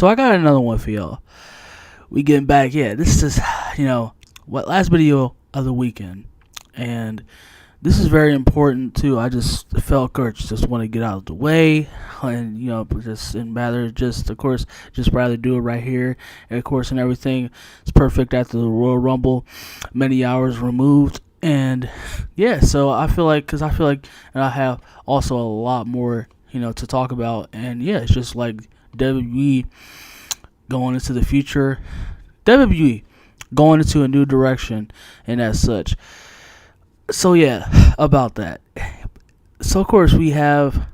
So I got another one for y'all. We getting back. Yeah, this is what last video of the weekend, and this is very important too. I just felt just want to get out of the way, and just and rather just of course just rather do it right here, and of course and everything is perfect after the Royal Rumble, many hours removed, and yeah. So I feel like and I have also a lot more to talk about, and yeah, it's just like WWE going into the future, WWE going into a new direction, and as such. So yeah, about that. So of course we have.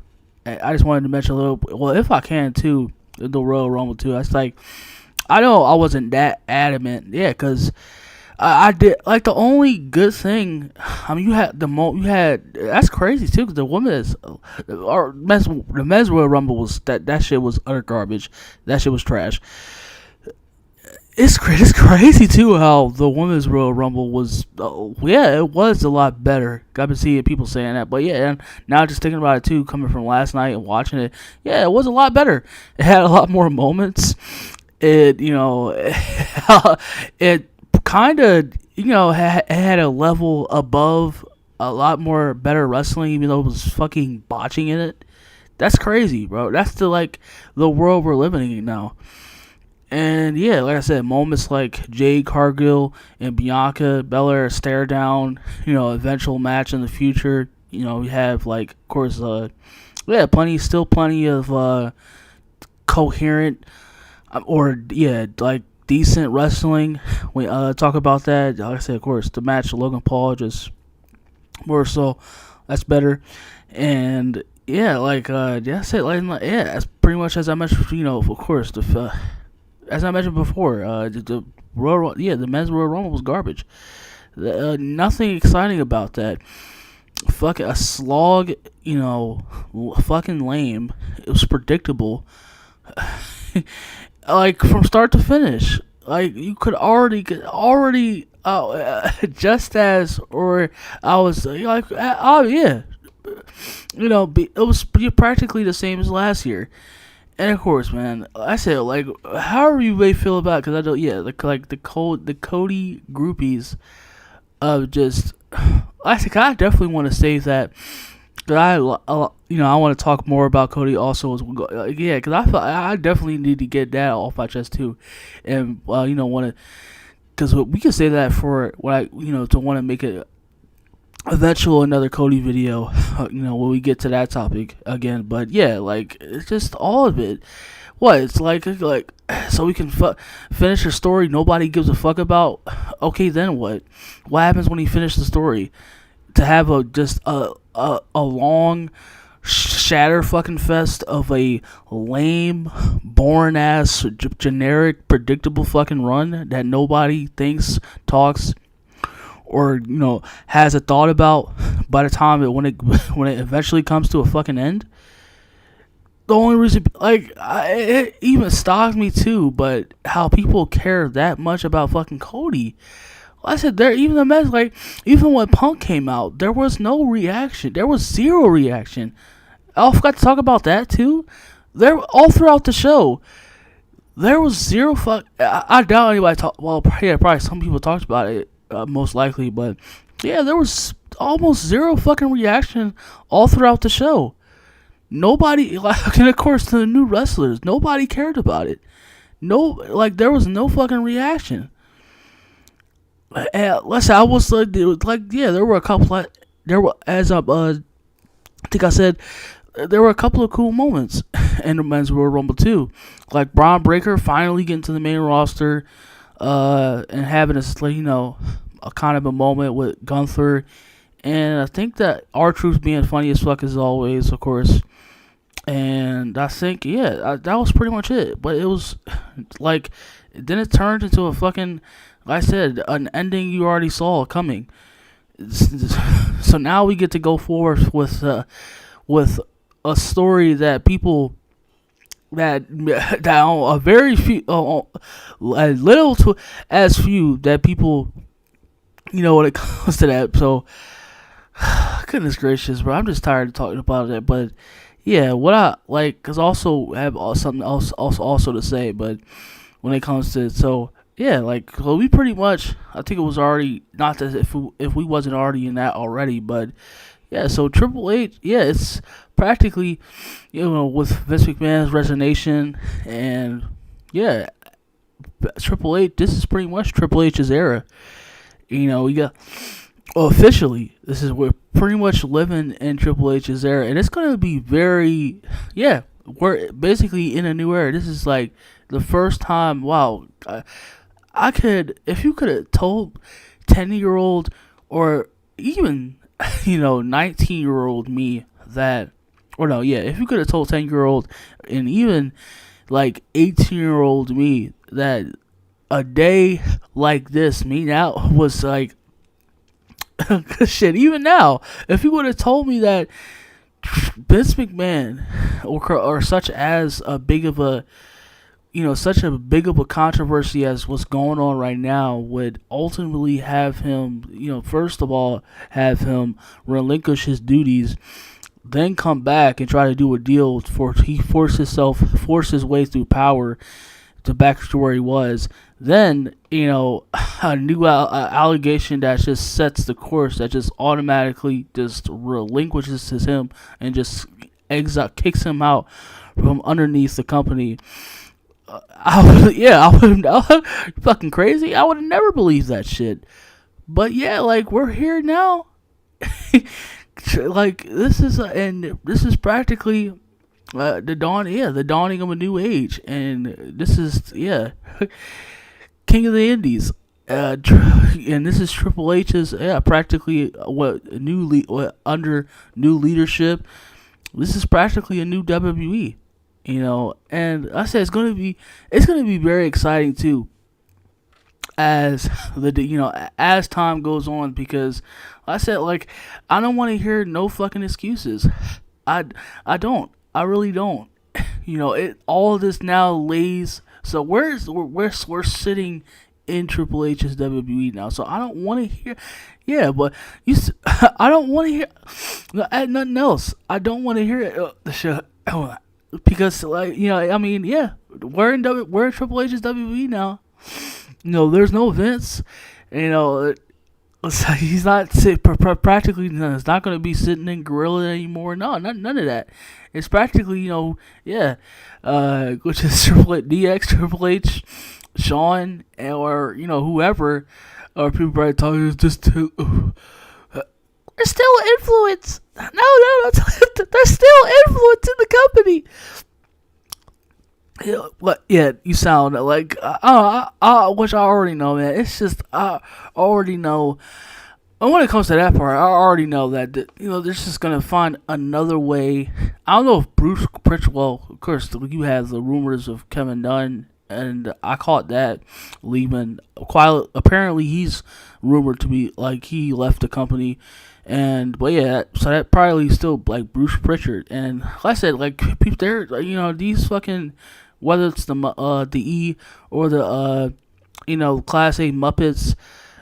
I just wanted to mention a little. Well, if I can too, the Royal Rumble too. It's like I know I wasn't that adamant. Yeah, because I did like the only good thing. I mean, you had that's crazy too. Because the women's or the men's Royal Rumble was that shit was utter garbage. That shit was trash. It's crazy too how the women's Royal Rumble was. It was a lot better. I've been seeing people saying that, but yeah, and now just thinking about it too, coming from last night and watching it, yeah, it was a lot better. It had a lot more moments. It it kind of had a level above a lot more better wrestling, even though it was fucking botching in it. That's crazy, bro. That's the world we're living in now. And yeah, like I said, moments like Jade Cargill and Bianca Belair stare down, eventual match in the future. We have like, of course, plenty of coherent like decent wrestling. We talk about that. Like I said, of course, the match Logan Paul just more so that's better. And yeah, that's it. That's pretty much as I mentioned. Of course, as I mentioned before, the men's Royal Rumble was garbage. Nothing exciting about that. Fucking a slog, fucking lame. It was predictable. Like from start to finish. Like you could already just as, or I was like, oh yeah, it was practically the same as last year. And of course, man, I said like, however you may feel about it, because I don't, yeah, the Cody groupies of just, I think I definitely want to save that. But I want to talk more about Cody also as yeah, because I definitely need to get that off my chest too, and want to, because we can say that for what I to want to make it eventual another Cody video, when we get to that topic again. But yeah, like it's just all of it. What it's like so we can finish a story nobody gives a fuck about. Okay, then what? What happens when he finishes the story? To have a long shatter fucking fest of a lame, boring ass, generic, predictable fucking run that nobody thinks, talks, or has a thought about by the time when it eventually comes to a fucking end. The only reason, it even stalks me too, but how people care that much about fucking Cody. I said there, even the mess, even when Punk came out, there was no reaction. There was zero reaction. I forgot to talk about that too. There, all throughout the show, there was zero fuck. I doubt anybody talked. Well, yeah, probably some people talked about it. Most likely, but yeah, there was almost zero fucking reaction all throughout the show. Nobody, and of course to the new wrestlers, nobody cared about it. There was no fucking reaction. Let's say I was there were a couple. I think I said there were a couple of cool moments in the men's Royal Rumble too, like Braun Breaker finally getting to the main roster. And having a kind of a moment with Gunther, and I think that R-Truth's being funny as fuck as always, of course. And I think that was pretty much it. But it was then it turned into a fucking, like I said, an ending you already saw coming. So now we get to go forward with a story that people. That a very few, as little to as few that people, when it comes to that. So, goodness gracious, bro, I'm just tired of talking about it. But Yeah, what I like, cause also have something else also to say, but when it comes to so yeah, like so we pretty much I think it was already not that if we wasn't already in that already, but yeah, so Triple H, yeah, it's practically with Vince McMahon's resignation and yeah, Triple H. This is pretty much Triple H's era. We got officially this is we're pretty much living in Triple H's era, and it's gonna be very yeah. We're basically in a new era. This is like the first time. Wow, I could if you could have told 10-year-old or even 19-year-old me that or no yeah if you could have told 10-year-old and even like 18-year-old me that a day like this me now was like shit even now if you would have told me that Vince McMahon or such as a big of a such a big of a controversy as what's going on right now would ultimately have him first of all have him relinquish his duties, then come back and try to do a deal for he force his way through power to back to where he was. Then a new allegation that just sets the course that just automatically just relinquishes him and just kicks him out from underneath the company. I would fucking crazy. I would have never believed that shit. But yeah, like we're here now. Like this is practically the dawning of a new age, and this is King of the Indies. And this is Triple H's practically under new leadership. This is practically a new WWE. And I said it's gonna be very exciting too as as time goes on, because I said like I don't want to hear no fucking excuses. I don't. I really don't. All of this now lays. So we're sitting in Triple H's WWE now. So I don't want to hear. Yeah, but I don't want to hear nothing else. I don't want to hear it. The show. Because I mean, yeah, we're in Triple H's WWE now. There's no Vince. He's not practically. It's not going to be sitting in Gorilla anymore. No, none of that. It's practically which is DX, Triple H, Shawn, or whoever, or people probably talking just to. There's still influence. No, there's still influence in the company. You sound like which I already know, man. It's just I already know. And when it comes to that part, I already know that they're just gonna find another way. I don't know if Bruce Pritchard. Well, of course, you have the rumors of Kevin Dunn, and I caught that leaving. Apparently, he's rumored to be like he left the company. But yeah, so that probably still like Bruce Pritchard, and like I said, like people there, these fucking whether it's the E or the Class A Muppets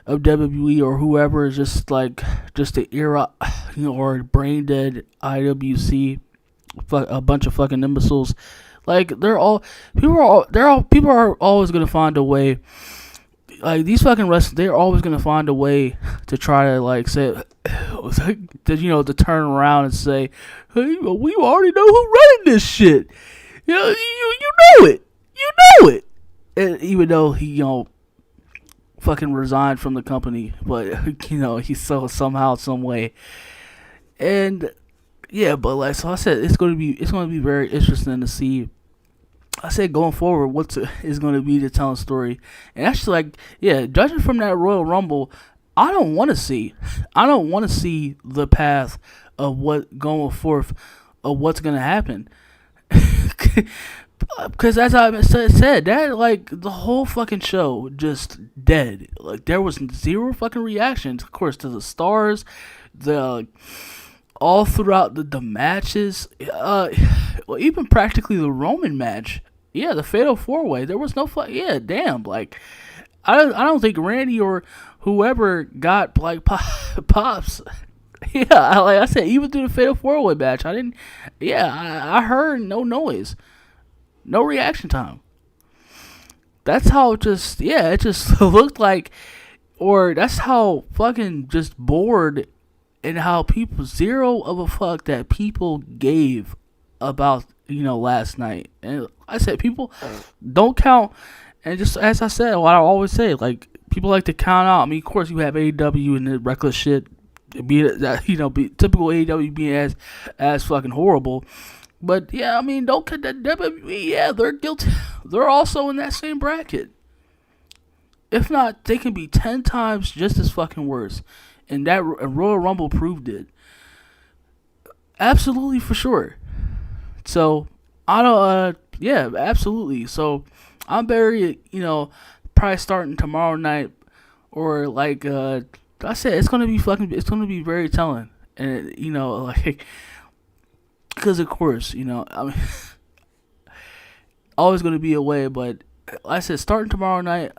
of WWE or whoever is just the era, or brain dead IWC, a bunch of fucking imbeciles. Like people are always gonna find a way. Like these fucking wrestlers, they're always gonna find a way to try to like say, to turn around and say, hey, we already know who's running this shit. You know it, And even though he fucking resigned from the company, but he's somehow some way, and yeah, but like so I said, it's gonna be very interesting to see. I said going forward, what is going to be the telling story, and actually, like, yeah, judging from that Royal Rumble, I don't want to see the path of what going forth of what's going to happen, because as I said, that like the whole fucking show just dead. Like there was zero fucking reactions, of course, to the stars, the all throughout the matches, well, even practically the Roman match. Yeah, the Fatal 4-Way. There was no yeah, damn. Like, I don't think Randy or whoever got like pops. Yeah, like I said, even through the Fatal 4-Way match, I didn't. Yeah, I heard no noise, no reaction time. That's how it just. Yeah, it just looked like, or that's how fucking just bored and how people zero of a fuck that people gave about last night. And I said people don't count. And just as I said, what I always say, like people like to count out. I mean, of course, you have AEW and the reckless shit, be that be typical AEW being as fucking horrible. But yeah, I mean, don't cut that WWE. Yeah, they're guilty. They're also in that same bracket. If not, they can be 10 times just as fucking worse. And that Royal Rumble proved it. Absolutely, for sure. So I don't. Yeah, absolutely. So I'm very, probably starting tomorrow night, or like I said, it's gonna be fucking. It's gonna be very telling, and like, because of course, I mean, always gonna be away, but like I said, starting tomorrow night,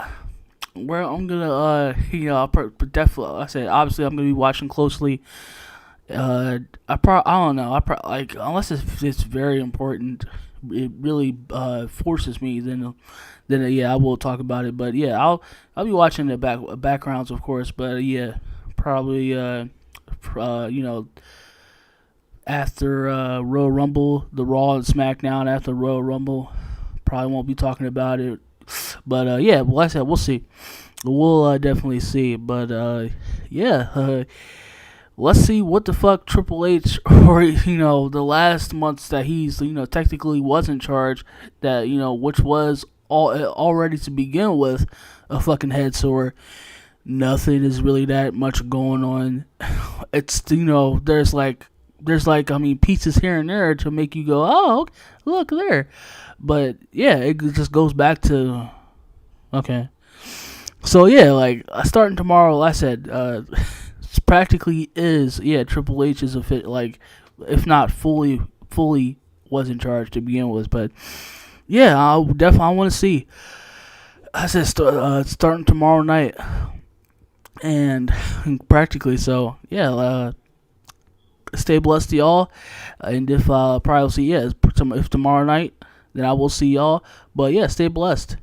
where I'm gonna, definitely, like I said, obviously, I'm gonna be watching closely. I don't know. Like unless it's very important, it really forces me. Then yeah, I will talk about it. But yeah, I'll be watching the backgrounds, of course. But yeah, probably after Royal Rumble, the Raw and SmackDown after Royal Rumble, probably won't be talking about it. But yeah, well, like I said, we'll see. We'll definitely see. But yeah. Let's see what the fuck Triple H, or the last months that he's technically was in charge, that which was already to begin with a fucking head sore. Nothing is really that much going on. It's there's I mean, pieces here and there to make you go, oh, look there. But yeah, it just goes back to okay. So yeah, like starting tomorrow, like I said, practically is, yeah, Triple H is a fit, like if not fully was in charge to begin with. But yeah, I want to see. I said starting tomorrow night, and practically, so yeah, stay blessed, y'all. And if probably see, yeah, if tomorrow night, then I will see y'all. But yeah, stay blessed.